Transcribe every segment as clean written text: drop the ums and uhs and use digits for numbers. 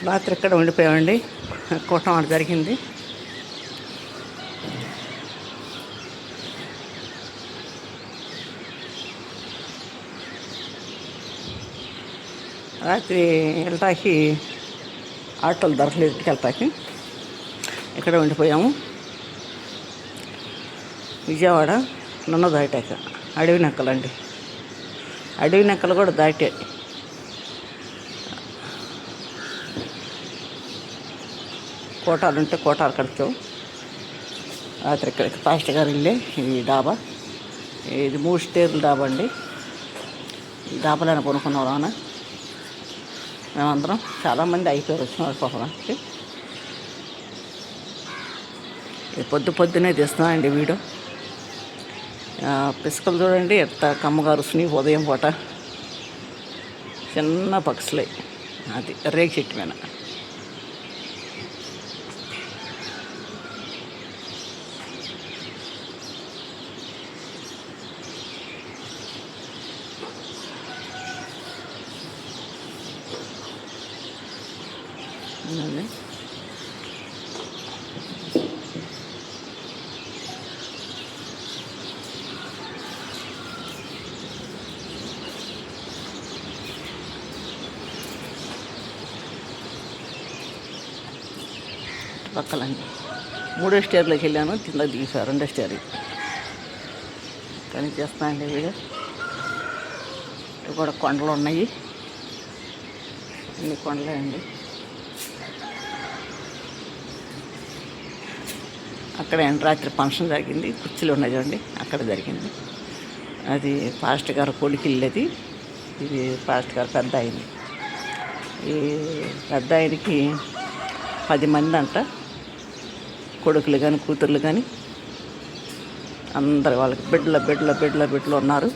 రాత్రి ఇక్కడ ఉండిపోయామండి. కూటం అటు జరిగింది. రాత్రి వెళ్ళటానికి ఆటోలు దొరకలేదు. ఇంటికి వెళ్ళటానికి ఇక్కడ ఉండిపోయాము. విజయవాడ నన్ను దాటాక అడవి నక్కలండి. అడవి నక్కలు కూడా దాటే కోటాలు ఉంటే కోటాలు కడుతాం. రాత్రి ఇక్కడికి ఫాస్ట్ గారు వెళ్ళే ఈ డాబా, ఇది 3 స్టేర్ల డాబా అండి. ఈ డాబాలోనే కొనుక్కున్నాం రాన మేమందరం. చాలామంది అయిపోయారు వచ్చిన పాపకి. ఇది పొద్దునే తీస్తున్నామండి వీడియో. పిసుకలు చూడండి ఎంత కమ్మగా రుసుని ఉదయం పూట. చిన్న పక్షులే, అది రేగి చెట్టు మీద. పక్కలండి 3వ స్టేర్లోకి వెళ్ళాను. కింద దిగిసారు 2వ స్టేర్. కానీ చేస్తానండి వీడియో. ఇవి కూడా కొండలు ఉన్నాయి, అన్ని కొండలే అండి. అక్కడ రాత్రి ఫంక్షన్ జరిగింది. కుర్చీలు ఉన్నాయి చూడండి, అక్కడ జరిగింది. అది పాస్టర్ గారు కొడుకు ఇల్లు. ఇది పాస్టర్ గారు పెద్ద అయింది. ఈ పెద్ద ఆయనకి 10 మంది అంట, కొడుకులు కానీ కూతుర్లు కానీ అందరు వాళ్ళకి బిడ్డలు ఉన్నారు.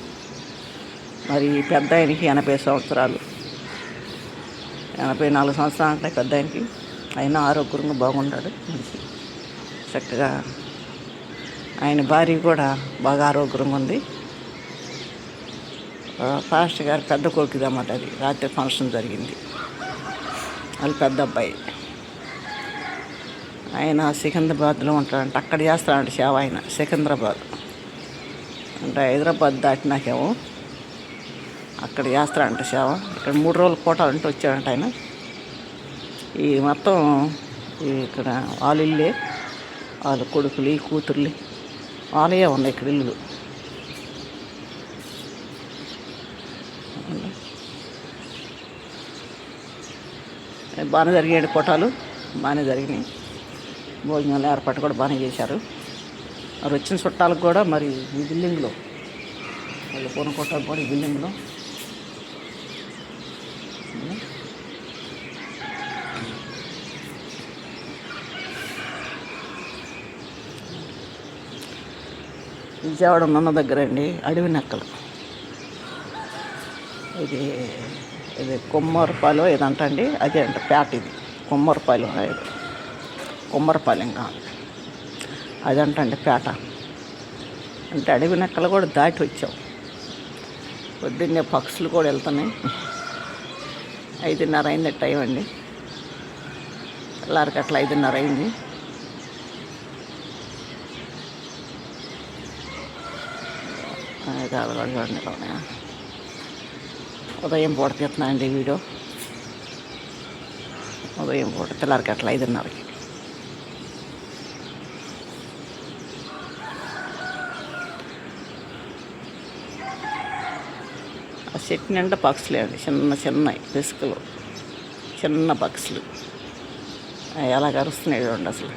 మరి పెద్ద ఆయనకి 80 సంవత్సరాలు, 84 సంవత్సరాలు అంటే పెద్ద ఆయనకి. అయినా ఆరోగ్యంగా బాగుంటాడు మనిషి చక్కగా. ఆయన భార్య కూడా బాగా ఆరోగ్యంగా ఉంది. పాస్టర్ గారు పెద్ద కొడుకుది అన్నమాట. అది రాత్రి ఫంక్షన్ జరిగింది. వాళ్ళు పెద్ద అబ్బాయి. ఆయన సికింద్రాబాద్లో ఉంటాడంట. అక్కడ చేస్తాడంట సేవ ఆయన. సికింద్రాబాద్ అంటే హైదరాబాద్ దాటినాకేమో అక్కడ చేస్తాడంట సేవ. ఇక్కడ 3 రోజులు కోటాలంటే వచ్చాడంట ఆయన. ఈ మొత్తం ఇక్కడ వాళ్ళ ఇల్లే, వాళ్ళ కొడుకులు కూతుర్లు వాళ్ళే ఉన్నాయి ఇక్కడ ఇల్లు. బాగానే జరిగాడు. కోటాలు బాగానే జరిగినాయి. భోజనాలు ఏర్పాటు కూడా బాగానే చేశారు. మరి వచ్చిన చుట్టాలకు కూడా మరి ఈ బిల్డింగ్లో వాళ్ళు కొనుక్కోవటాలు కూడా ఈ బిల్డింగ్లో విజయవాడ ఉన్న దగ్గర అండి అడవి నక్కలు. ఇది కొమ్మరపాలెం ఏదంటండి, అదే అంట పేట. ఇది కొమ్మరపాలెం, కొమ్మరపాలెం కాదు అదంటండి పేట. అంటే అడవి నక్కలు కూడా దాటి వచ్చాం. పొద్దున్నే పక్షులు కూడా వెళ్తున్నాయి. 5:30 అయింది టైం అండి. తెల్లారికి అట్లా 5:30 అయింది. చూడండి ఉదయం పూట తీస్తున్నానండి వీడియో. ఉదయం పూట తెల్లారికి అట్లా 5:30కి. ఆ చెట్టు నిండా పక్షులే అండి. చిన్నవి పిసుకలు, చిన్న పక్షులు ఎలా కరుస్తున్నాయి చూడండి అసలు.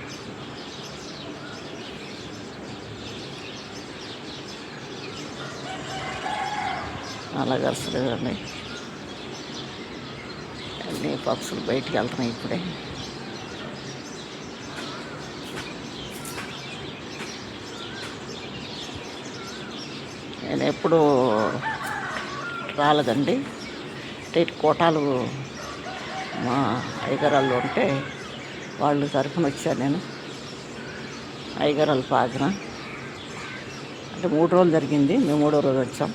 అలా కరుస్తున్నాయి చూడండి. అన్ని పక్షులు బయటికి వెళ్తున్నాయి ఇప్పుడే. నేను ఎప్పుడు రాలేదండి. కోటాలు మా అయ్యగారాళ్ళు ఉంటే వాళ్ళు తరఫున వచ్చాను నేను. అయ్యగారాలు పాకన అంటే 3 రోజులు జరిగింది. మేము 3వ రోజు వచ్చాం.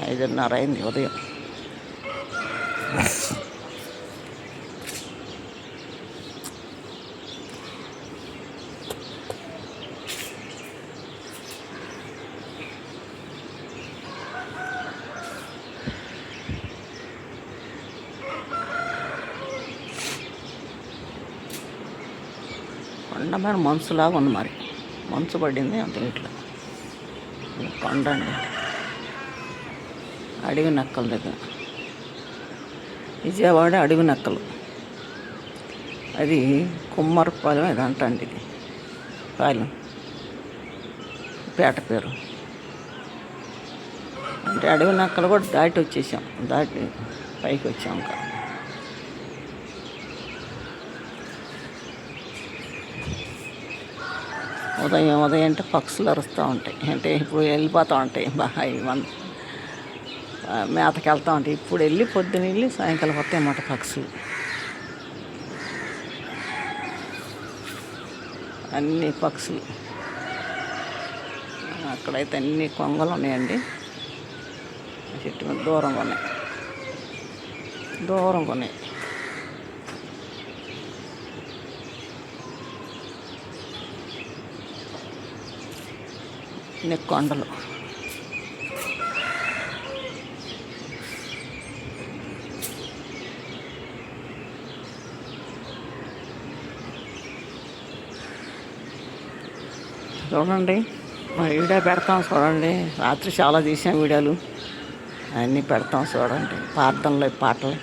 5:30 అయింది ఉదయం. కొండ మీద మంచులాగా ఉంది, మరి మంచు పడింది అంత ఇట్లా. కొండ అండి, అడవి నక్కల దగ్గర, విజయవాడ అడవి నక్కలు. అది కుమ్మరపాలెం అది అంటండి, ఇది పాలెం పేట పేరు. అంటే అడవి నక్కలు కూడా దాటి వచ్చేసాం, దాటి పైకి వచ్చాం. ఇంకా ఉదయం అంటే పక్షులు అరుస్తూ ఉంటాయి. అంటే ఇప్పుడు వెళ్ళిపోతూ ఉంటాయి, బాగా మేతకి వెళ్తూ ఉంటాయి. ఇప్పుడు వెళ్ళి పొద్దున వెళ్ళి సాయంకాలం వస్తాయి అన్నమాట పక్షులు. అన్ని పక్షులు. అక్కడైతే అన్ని కొంగలు ఉన్నాయండి, చెట్టు మీద దూరంగా ఉన్నాయి. ఇన్ని కొండలు. చూడండి, మా వీడియో పెడతాం చూడండి. రాత్రి చాలా తీసాం వీడియోలు, అన్నీ పెడతాం చూడండి. ప్రార్థనలు, పాటలు.